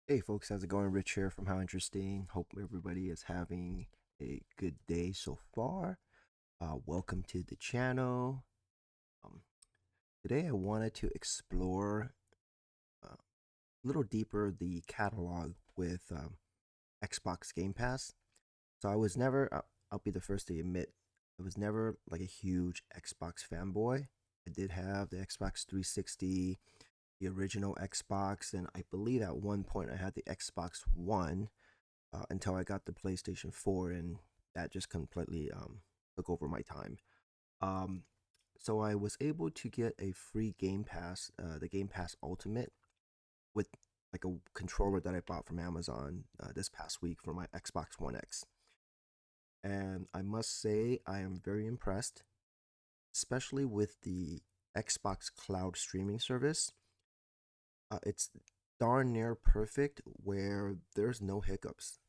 Hey folks, how's it going? Rich here from How Interesting. Hope everybody is having a good day so far. Welcome to the channel. Um, Today I wanted to explore a little deeper the catalog with Xbox Game Pass. So I was never, I'll be the first to admit, I was never like a huge Xbox fanboy. I did have the Xbox 360, the original Xbox, and I believe at one point I had the Xbox One until I got the PlayStation 4, and that just completely took over my time. Um, so I was able to get a free Game Pass, the Game Pass Ultimate, with like a controller that I bought from Amazon this past week for my Xbox One X. And I must say, I am very impressed, especially with the Xbox Cloud streaming service. It's darn near perfect where there's no hiccups.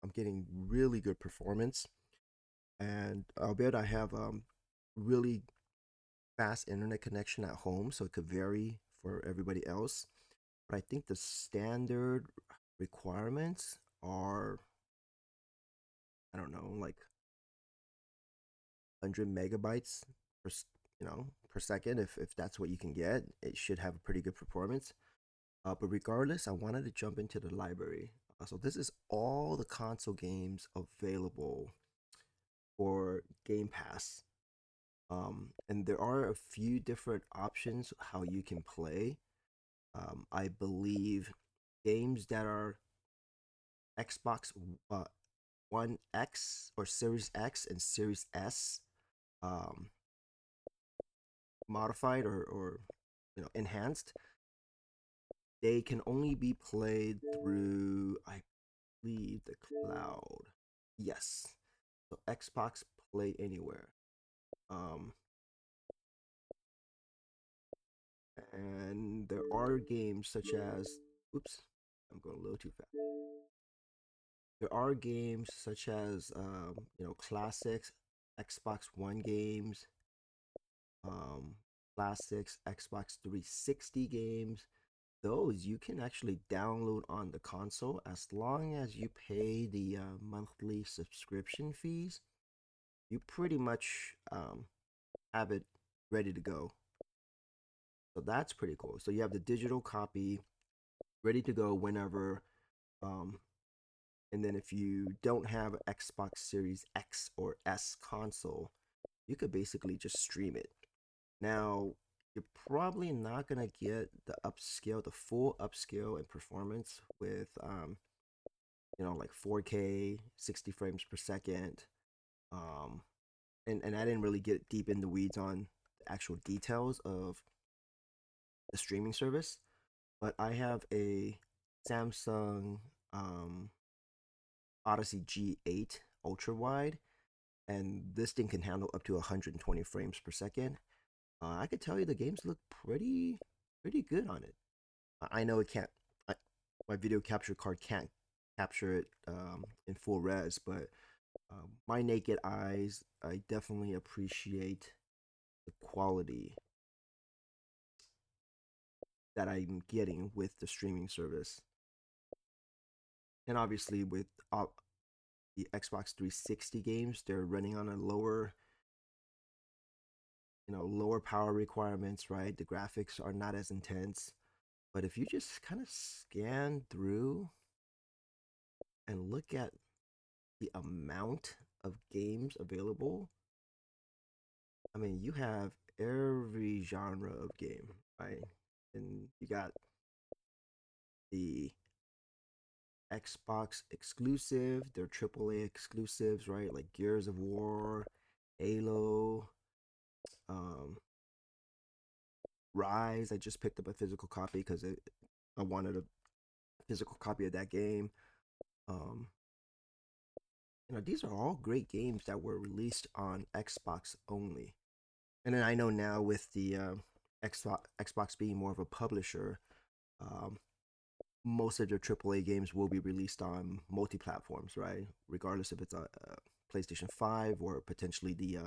I'm getting really good performance, and albeit I have really fast internet connection at home, so it could vary for everybody else. But I think the standard requirements are, I don't know, like 100 megabytes per per second. If that's what you can get, it should have a pretty good performance. But regardless, I wanted to jump into the library. So this is all the console games available for Game Pass. And there are a few different options how you can play. I believe games that are Xbox uh, One X or Series X and Series S um, modified or enhanced, they can only be played through, I believe, the cloud. Yes, so Xbox Play Anywhere. Um, and there are games such as, oops, I'm going a little too fast. There are games such as classics Xbox One games, um, classics Xbox 360 games. Those you can actually download on the console as long as you pay the monthly subscription fees. You pretty much have it ready to go. So that's pretty cool. So you have the digital copy ready to go whenever. Um, and then if you don't have an Xbox Series X or S console, you could basically just stream it. Now, you're probably not gonna get the full upscale and performance with like 4K, 60 frames per second. Um, and I didn't really get deep in the weeds on the actual details of the streaming service, but I have a Samsung um, Odyssey G8 ultra wide, and this thing can handle up to 120 frames per second. I could tell you the games look pretty good on it. I know it can't. My video capture card can't capture it in full res, but my naked eyes, I definitely appreciate the quality that I'm getting with the streaming service, and obviously with the Xbox 360 games, they're running on a lower power requirements, right? The graphics are not as intense. But if you just kind of scan through and look at the amount of games available, I mean, you have every genre of game, right? And you got the Xbox exclusive, their AAA exclusives, right? Like Gears of War, Halo, um, Rise. I just picked up a physical copy because I wanted a physical copy of that game. Um, these are all great games that were released on Xbox only. And then I know now with the Xbox being more of a publisher, um, most of their AAA games will be released on multi platforms, right? Regardless if it's a PlayStation 5 or potentially the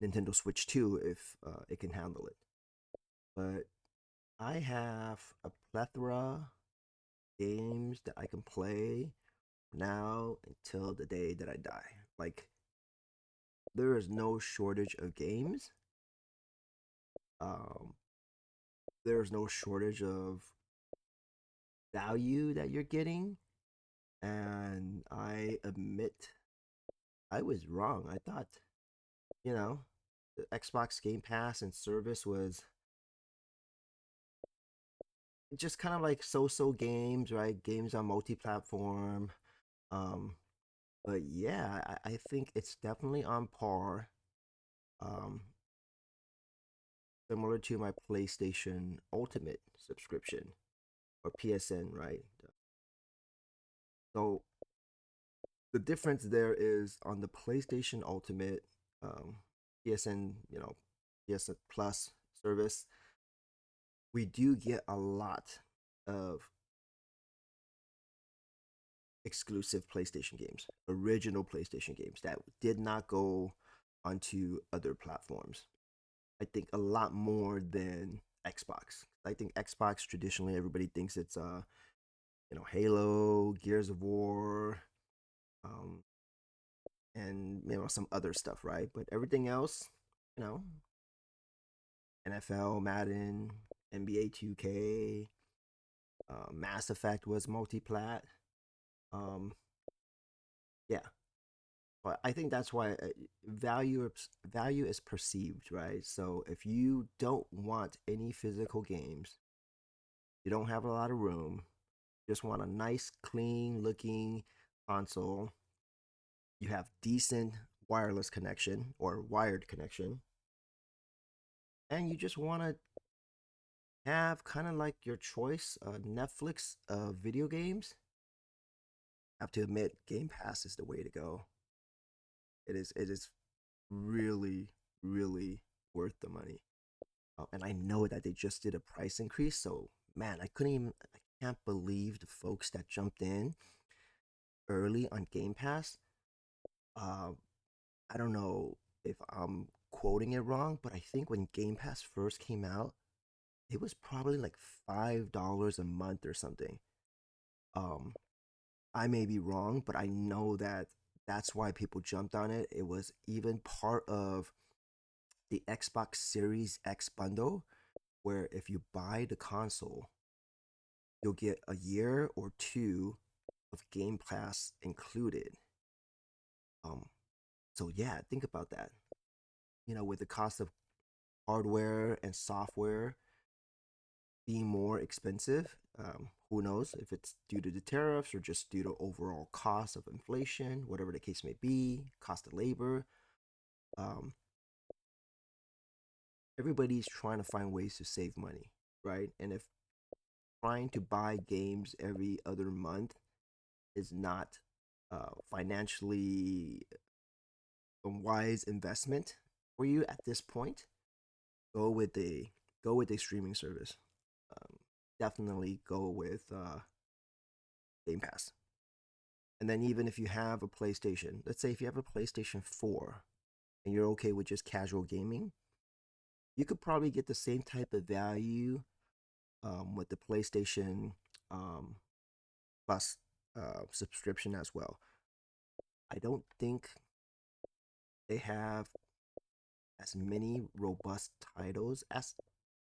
Nintendo Switch 2 if it can handle it. But I have a plethora games that I can play now until the day that I die. Like there is no shortage of games. Um, there's no shortage of value that you're getting, and I admit I was wrong. I thought, you know, the Xbox Game Pass and service was just kind of like so games, right? Games on multi-platform. Um, but yeah, I think it's definitely on par. Um, Similar to my PlayStation Ultimate subscription or PSN, right? So the difference there is on the PlayStation Ultimate, um, PSN, PSN Plus service, we do get a lot of exclusive PlayStation games, original PlayStation games that did not go onto other platforms. I think a lot more than Xbox. I think Xbox traditionally everybody thinks it's Halo, Gears of War, um, and some other stuff, right? But everything else, you know, NFL, Madden, NBA 2K, Mass Effect was multi-plat. Um, yeah, but I think that's why value is perceived, right? So if you don't want any physical games, you don't have a lot of room, just want a nice, clean looking console, you have decent wireless connection or wired connection, and you just want to have kind of like your choice Netflix video games, I have to admit Game Pass is the way to go. It is really really worth the money. And I know that they just did a price increase, so man, I can't believe the folks that jumped in early on Game Pass. Uh, I don't know if I'm quoting it wrong, but I think when Game Pass first came out, it was probably like $5 a month or something. Um, I may be wrong, but I know that that's why people jumped on it. It was even part of the Xbox Series X bundle, where if you buy the console, you'll get a year or two of Game Pass included. Um, so yeah, think about that. With the cost of hardware and software being more expensive, who knows if it's due to the tariffs or just due to overall cost of inflation, whatever the case may be, cost of labor. Um, Everybody's trying to find ways to save money, right? And if trying to buy games every other month is not financially a wise investment for you at this point, go with a go with a streaming service. Um, Definitely go with Game Pass. And then even if you have a PlayStation, let's say if you have a PlayStation 4 and you're okay with just casual gaming, you could probably get the same type of value with the PlayStation um, Plus subscription as well. I don't think they have as many robust titles as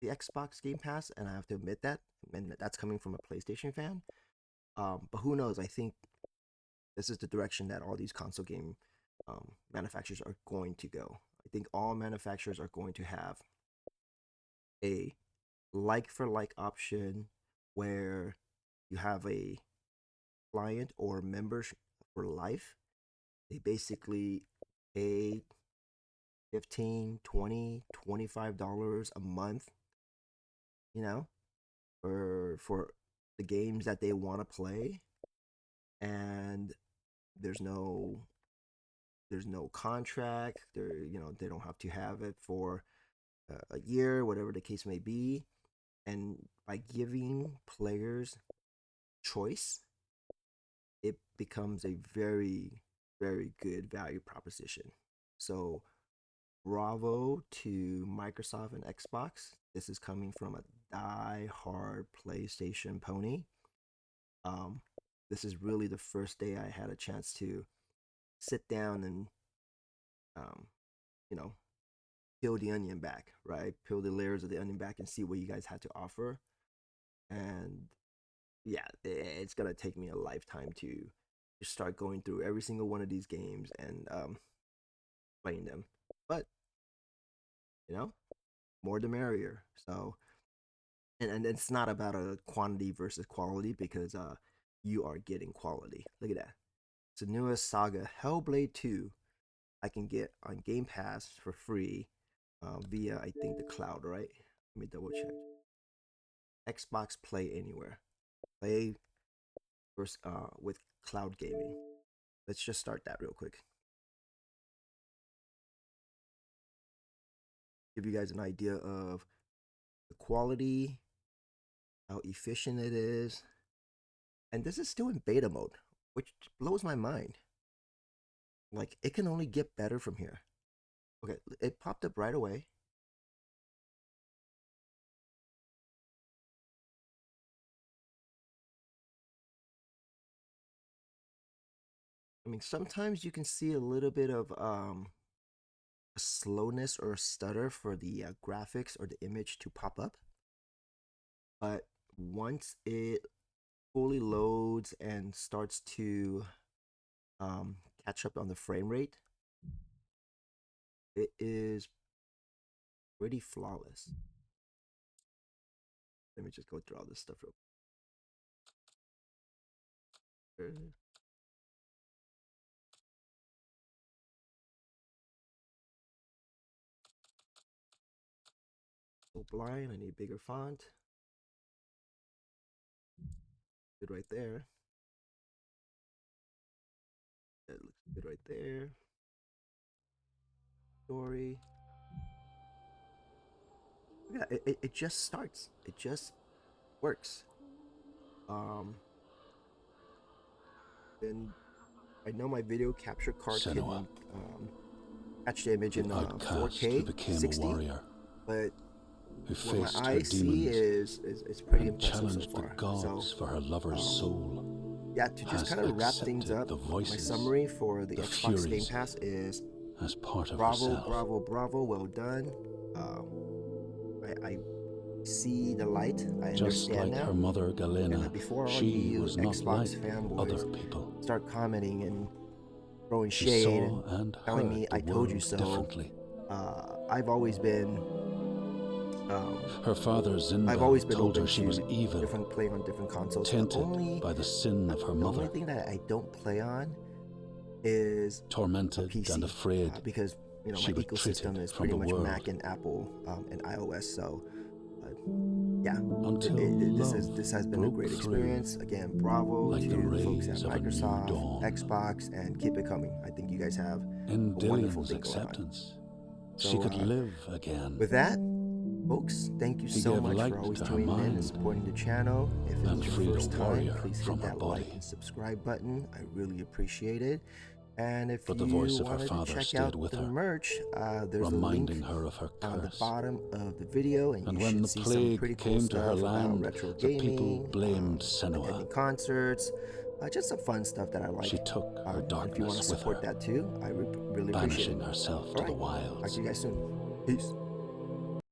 the Xbox Game Pass, and I have to admit that, and that's coming from a PlayStation fan. But who knows? I think this is the direction that all these console game manufacturers are going to go. I think all manufacturers are going to have a like for like option where you have a client or member for life. They basically pay 15, 20, $25 a month, you know, for the games that they want to play, and there's no there's no contract. They don't have to have it for a year, whatever the case may be. And by giving players choice, it becomes a very, very good value proposition. So, bravo to Microsoft and Xbox. This is coming from a die-hard PlayStation pony. Um, this is really the first day I had a chance to sit down and um, you know, peel the onion back, right? Peel the layers of the onion back and see what you guys had to offer. And yeah, it's gonna take me a lifetime to just start going through every single one of these games and playing them. But you know, more the merrier. So, and it's not about a quantity versus quality because you are getting quality. Look at that. It's the newest saga, Hellblade 2. I can get on Game Pass for free via I think the cloud, right? Let me double check. Xbox Play Anywhere. Play first with cloud gaming. Let's just start that real quick. Give you guys an idea of the quality, how efficient it is, and this is still in beta mode, which blows my mind. Like it can only get better from here. Okay, it popped up right away. I mean, sometimes you can see a little bit of a slowness or a stutter for the graphics or the image to pop up, but once it fully loads and starts to catch up on the frame rate, it is pretty flawless. Let me just go through all this stuff real quick. So blind, I need bigger font. Good right there. That looks good right there. Story. Yeah, it just starts. It just works. Um, and I know my video capture card Senua, can catch the image the in outcast who 4K became a 60, warrior, but who what my faced her eyes see demons is pretty and impressive so challenged the far. So, gods for her lover's soul, yeah, to just has kind of wrap things accepted up, the my voices, summary for the the Xbox Game furies, Pass is as part of bravo, herself. bravo, bravo, well done. I see the light. I Just understand like now. her mother And Galena, before all she you was not Xbox like other fanboys people. start commenting and throwing She shade saw and and telling me heard the I told you world so, differently. I've always been Her father I've Zinda always been told her open she was to evil, different playing on different consoles. tainted by the sin of her The only mother, thing that I don't play on is a tormented and PC afraid. because my She ecosystem retreated is from pretty the much world Mac and Apple and iOS. So uh, yeah, until this has been a broke great through experience. Again, bravo like the to the folks at rays of a new Microsoft, dawn. Xbox, and keep it coming. I think you guys have In a wonderful Dillion's thing going on. acceptance, she So could live again. with that, folks, thank you He so gave much for light always to her tuning in and mind supporting the channel. If it and is your freed a first time, warrior please from hit her that like body. and subscribe button. I really appreciate it. And if But the you voice of her wanted to father check stayed out with the her, merch, there's a reminding link her of her on the curse. bottom of the video, and And you when should the see some plague pretty cool came to her stuff about land, retro the people gaming, blamed Senua. attending concerts, just some fun stuff that I like. She took her And if you want darkness to with support her, that too, I really appreciate it. banishing herself All to the right, talk wilds. to you guys soon. Peace.